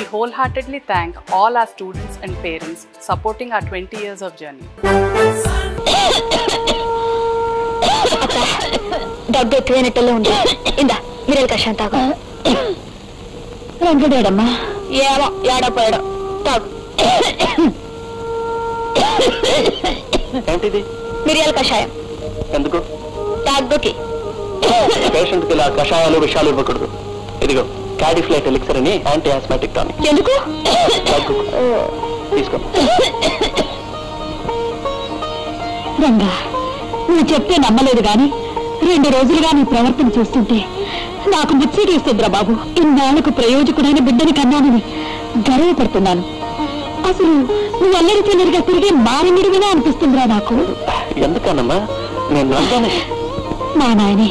We wholeheartedly thank all our students and parents supporting our 20 years of journey. దగ్గు ఎక్కువైనట్టులో ఉంది. ఇందా మీరు కషాయం తాగు. రంగుడేడమ్మా ఏమో ఏడపోయాడు తాగు. ఏంటిది? మిరియాల కషాయం. ఎందుకు? దగ్గుకి. పేషెంట్కి ఇలా కషాయాలు విషయాలు ఇవ్వకూడదు. ఇదిగో క్యాడిఫ్లైట్ ఎలిక్సర్ అని యాంటీ ఆస్మాటిక్ టానిక్. ఎందుకు? తీసుకో. రంగా నువ్వు చెప్తే నమ్మలేదు గాని 2 రోజులుగా నీ ప్రవర్తన చూస్తుంటే నాకు ముచ్చటేస్తుందిరా బాబు. ఇన్నాళ్లకు ప్రయోజకుడైన బిడ్డని కన్నానని గర్వపడుతున్నాను. అసలు నువ్వు అల్లరి చిల్లరిగా తిరిగి మారిండివిగా అనిపిస్తుందిరా నాకు. ఎందుకన్నమ్మా? నేను రంగానే. మా నాయనే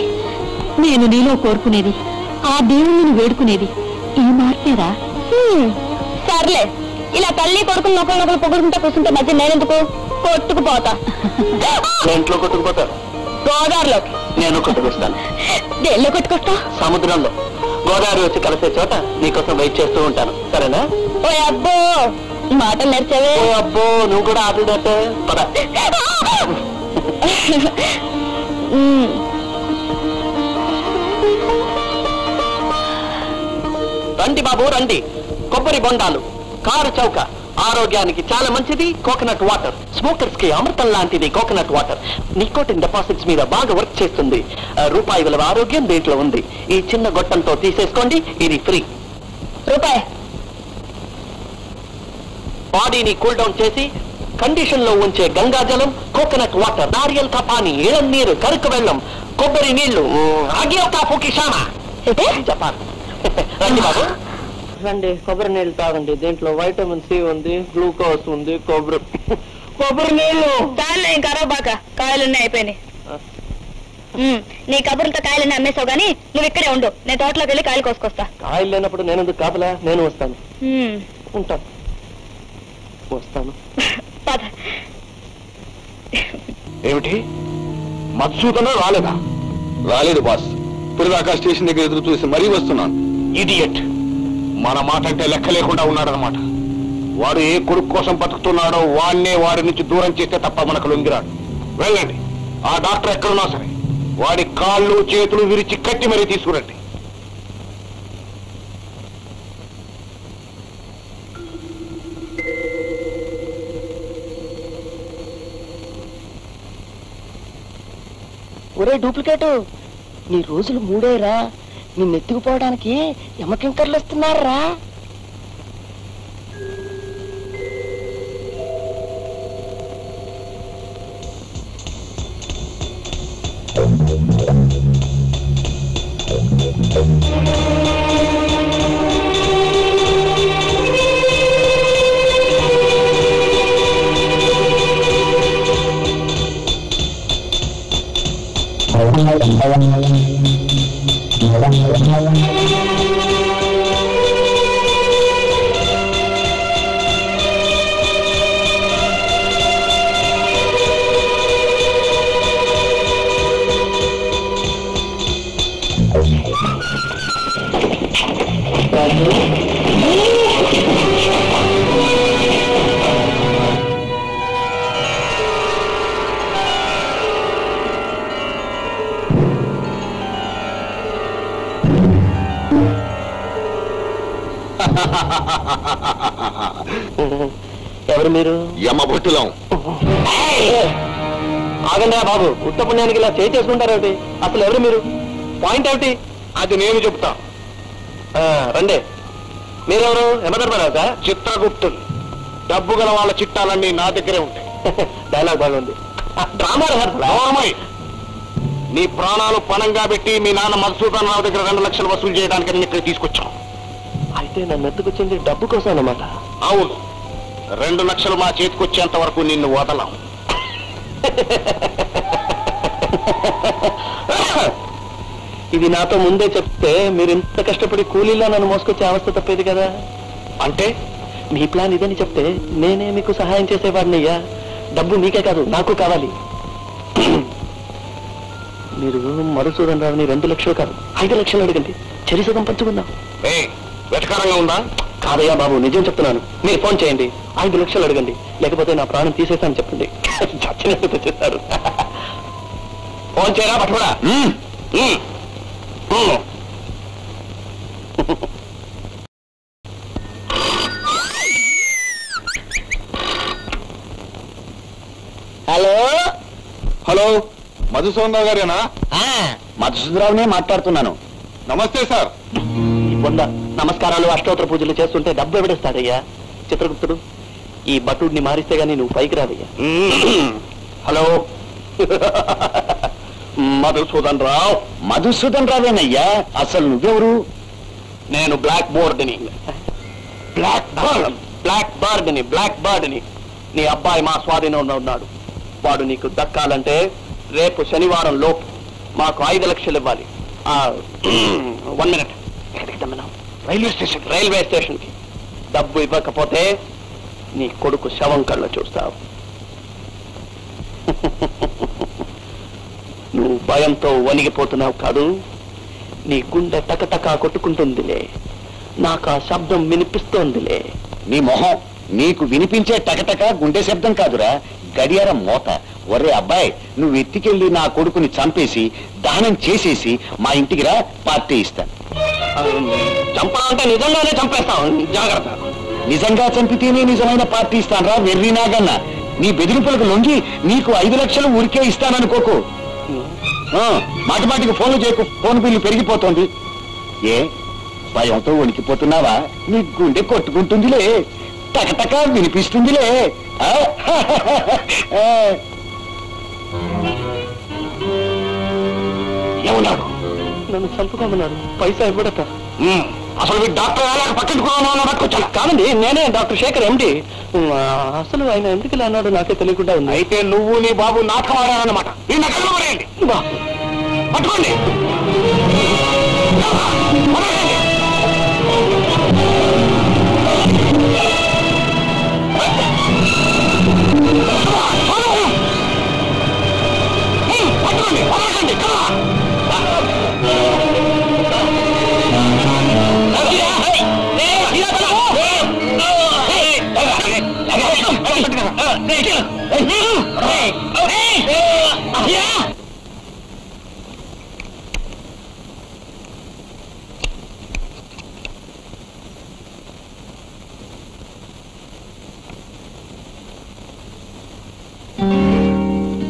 నేను నీలో కోరుకునేది, ఆ దేవుణ్ణి వేడుకునేది ఈ మార్పేరా. సర్లే, ఇలా తల్లి కొడుకుని నొకరు పొగుడుకుంటా కూర్చుంటే మధ్య నేనెందుకు? కొట్టుకుపోతా. ఇంట్లో కొట్టుకుపోతా. గోదావరిలోకి. నేను కొట్టుకొస్తాను. దేనిలో కొట్టుకొస్తా? సముద్రంలో. గోదావరి వచ్చి కలిసే చోట నీకోసం వెయిట్ చేస్తూ ఉంటాను. సరేనా? ఓ అబ్బో మాటలు నేర్చావే. ఓ అబ్బో నువ్వు కూడా ఆటలు నేర్చే పద. రండి బాబు రండి. కొబ్బరి బొండాలు, కారు చౌక, ఆరోగ్యానికి చాలా మంచిది కోకోనట్ వాటర్. స్మోకర్స్ కి అమృతం లాంటిది కోకోనట్ వాటర్. నికోటిన్ డిపాజిట్స్ మీద బాగా వర్క్ చేస్తుంది. రూపాయి విలువ ఆరోగ్యం దీంట్లో ఉంది. ఈ చిన్న గొట్టంతో తీసేసుకోండి, ఇది ఫ్రీ. రూపాయి. బాడీని కూల్ డౌన్ చేసి కండిషన్ లో ఉంచే గంగాజలం, కోకోనట్ వాటర్, నారియల్ కా పానీ, ఇళం నీరు, కరుకు బెల్లం, కొబ్బరి నీళ్లు, ఆగియో కాపు కిషానా జపాన్. రండి బాబు రండి. కొబ్బరి నీళ్ళు తాగండి. దీంట్లో వైటమిన్ సి ఉంది, గ్లూకోజ్ ఉంది. కొబ్బరి నీళ్ళు చాలే ఇంకా బాక కాయలున్నీ అయిపోయినాయి. నీ కబుర్లతో కాయలన్నీ అమ్మేసావు గానీ నువ్వు ఇక్కడే ఉండు. నేను తోటలోకి వెళ్ళి కాయలు కోసుకొస్తా. కాయలు లేనప్పుడు నేను ఎందుకు కాపలా? నేను వస్తాను. ఉంటాను. వస్తాను. ఏమిటి మధుసూదన రాలేదా? రాలేదు బాస్. ఇప్పటిదాకా స్టేషన్ దగ్గర ఎదురు చూసి మరీ వస్తున్నాను. ఇడియట్. మన మాట అంటే లెక్క లేకుండా ఉన్నాడనమాట. వాడు ఏ కొడుకు కోసం బతుకుతున్నాడో వాడినే వాడి నుంచి దూరం చేస్తే తప్ప మనకు లొంగిరాడు. వెళ్ళండి. ఆ డాక్టర్ ఎక్కడున్నా సరే వాడి కాళ్ళు చేతులు విరిచి కట్టి మరీ తీసుకురండి. ఒరే డూప్లికేటు, నీ రోజులు 3రా. నిన్ను ఎత్తుకుపోవడానికి యమకింకర్లు వస్తున్నారా? ఎవరు మీరు? యమభట్టులం. ఆగండిరా బాబు, ఉత్త పుణ్యానికి ఇలా చేసుకుంటారేమిటి? అసలు ఎవరు మీరు? పాయింట్ ఏమిటి? అది నేను చెప్తా. రండి. మీరెవరు? యమధర్మరాజా? చిత్రగుప్తుడు. డబ్బు గల వాళ్ళ చిట్టాలన్నీ నా దగ్గరే ఉంటాయి. డైలాగ్ బాగుంది. డ్రామా రామాయ్, నీ ప్రాణాలు పణంగా పెట్టి మీ నాన్న మధుసూదన్ రావు దగ్గర 2 లక్షలు వసూలు చేయడానికి నేను ఇక్కడ తీసుకొచ్చాం. అయితే నన్ను ఎత్తుకొచ్చింది డబ్బు కోసం అన్నమాట? అవును. 2 లక్షలు మా చేతికొచ్చేంత వరకు నిన్ను వదలం. ఇది నాతో ముందే చెప్తే మీరు ఇంత కష్టపడి కూలీలో నన్ను మోసుకొచ్చే అవస్థ తప్పేది కదా. అంటే మీ ప్లాన్ ఇదని చెప్తే నేనే మీకు సహాయం చేసేవాడినయ్యా. డబ్బు మీకే కాదు నాకు కావాలి. మీరు మధుసూదన్ రావుని 2 లక్షలు కాదు 5 లక్షలు అడగండి. చరిసగం పంచుకుందాం. వెటకారంగా ఉందా? కాదయ్యా బాబు, నిజం చెప్తున్నాను. మీరు ఫోన్ చేయండి, 5 లక్షలు అడగండి, లేకపోతే నా ప్రాణం తీసేస్తాను చెప్పండి. చచ్చినట్టు తెచ్చేస్తారు. ఫోన్ చేయరా పట్టుకురా. హలో హలో, మధుసూదనరావు గారేనా? మధుసూదనరావునే మాట్లాడుతున్నాను. నమస్తే సార్. పొంద నమస్కారాలు, అష్టోత్తర పూజలు చేస్తుంటే డబ్బు ఎవడేస్తాడయ్యా చిత్రగుప్తుడు? ఈ భటుడిని మారిస్తే గానీ నువ్వు పైకి రాదయ్యా. హలో మధుసూదనరావు. మధుసూదనరావేనయ్యా, అసలు నువ్వెవరు? నేను బ్లాక్ బోర్డ్ని. బ్లాక్ బర్డ్ని. నీ అబ్బాయి మా స్వాధీనంలో ఉన్నాడు. వాడు నీకు దక్కాలంటే రేపు శనివారం లోపు మాకు 5 లక్షలు ఇవ్వాలి. 1 మినిట్. రైల్వే స్టేషన్కి. డబ్బు ఇవ్వకపోతే నీ కొడుకు శవం కళ్ళ చూస్తావు. నువ్వు భయంతో వణిగిపోతున్నావు కాదు, నీ గుండె టకటకా కొట్టుకుంటుందిలే. నాకు ఆ శబ్దం వినిపిస్తోందిలే. నీ మొహం, నీకు వినిపించే టకటక గుండె శబ్దం కాదురా, గడియారం మోత. ఒరే అబ్బాయి, నువ్వు ఎత్తికెళ్ళి నా కొడుకుని చంపేసి దహనం చేసేసి మా ఇంటికి రా, పార్టీ ఇస్తాను. చంపాలంటే నిజంగానే చంపేస్తాం, జాగ్రత్త. నిజంగా చంపితేనే నిజమైన పార్టీ ఇస్తానరా వెర్రినాగన్న. నీ బెదిరింపులకు లొంగి నీకు 5 లక్షలు ఊరికే ఇస్తాననుకోకు. మాటి మాటికి ఫోన్లు చేయకు, ఫోన్ బిల్లు పెరిగిపోతుంది. ఏ భయంతో వణికిపోతున్నావా? నీ గుండె కొట్టుకుంటుందిలే, టకటక వినిపిస్తుందిలే. ఏమన్నాడు? నన్ను చంపుకోమన్నాడు. పైసా ఇవ్వడట. అసలు మీరు డాక్టర్ పట్టుకున్నాను. కాదండి, నేనే డాక్టర్ శేఖర్ ఎండి. అసలు ఆయన ఎందుకు ఇలా అన్నాడు నాకే తెలియకుండా ఉంది. అయితే నువ్వు నీ బాబు నాటకం ఆడారన్నమాట. పట్టుకోండి.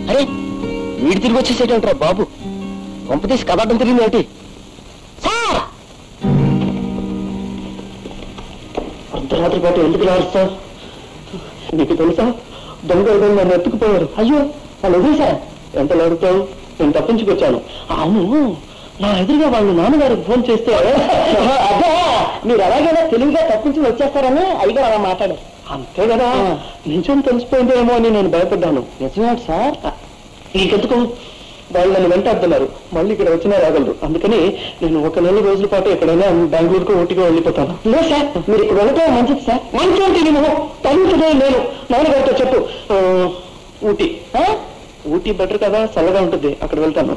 అరే, వీడి తిరిగి వచ్చేసేటంటారా బాబు? కొంపతీసి కబాటం తిరిగింది ఏంటి? అర్ధరాత్రి పాటు ఎందుకు రాస్తా? నీకు తెలుసా, దొంగ నన్ను ఎత్తుకుపోయారు. అయ్యో, వాళ్ళు వదిలేసా? ఎంత అడుగుతావు? నేను తప్పించుకొచ్చాను. అవును, నా ఎదురుగా వాళ్ళు నాన్నగారికి ఫోన్ చేస్తే అదే మీరు ఎలాగైనా తెలివిగా తప్పించి వచ్చేస్తారని అయ్యగారు అలా మాట్లాడారు. అంతే కదా, నిజం తెలిసిపోయిందేమో అని నేను భయపడ్డాను. నిజమేంటి సార్? నీకెందుకు? వాళ్ళు నన్ను వెంటాడుతున్నారు, మళ్ళీ ఇక్కడ వచ్చినా రాగలరు. అందుకని నేను 1 నెల రోజుల పాటు ఎక్కడైనా బెంగళూరుకు ఊటిగా వెళ్ళిపోతాను. లేదు సార్, మీరు ఇక్కడ వెళ్ళటం మంచిది సార్. మంచి అంటే నేను తల్లించదే నేను నాన్నగారితో చెప్పు. ఊటీ బెటర్ కదా, చల్లగా ఉంటుంది, అక్కడ వెళ్తాను.